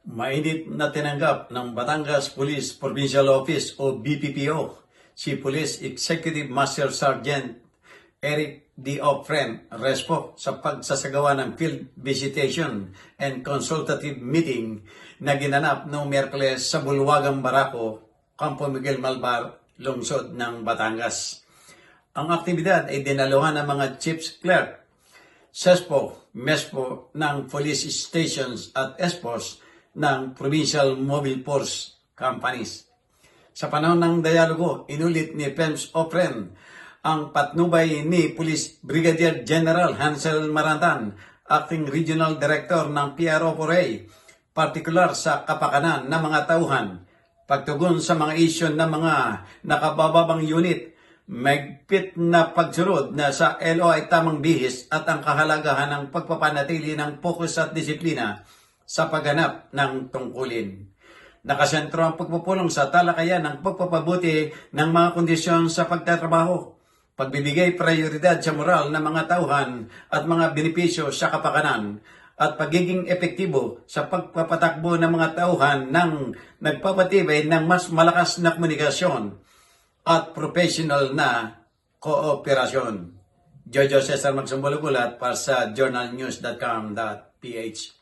Mainit na tinanggap ng Batangas Police Provincial Office o BPPO si Police Executive Master Sergeant Eric D. Ofren Respo sa pagsasagawa ng field visitation and consultative meeting na ginanap noong Miyerkules sa Bulwagang Barako, Campo Miguel Malvar, lungsod ng Batangas. Ang aktibidad ay dinaluhan ng mga chiefs clerk, SESPO, MESPO ng police stations at ESPOs ng Provincial Mobile Force Companies. Sa panahon ng dialogo, inulit ni PEMS Ofren ang patnubay ni Police Brigadier General Hansel Marantan, Acting Regional Director ng PRO4A, partikular sa kapakanan ng mga tauhan, pagtugon sa mga isyu ng mga nakabababang unit, mahigpit na pagsunod na sa LO ay tamang bihis at ang kahalagahan ng pagpapanatili ng focus at disiplina sa pagganap ng tungkulin. Nakasentro ang pagpupulong sa talakayan ng pagpapabuti ng mga kondisyon sa pagtatrabaho, pagbibigay prioridad sa moral ng mga tauhan at mga benepisyo sa kapakanan, at pagiging epektibo sa pagpapatakbo ng mga tauhan ng nagpapatibay ng mas malakas na komunikasyon at professional na kooperasyon. Jojo Cesar Magsumbulugulat para sa journalnews.com.ph.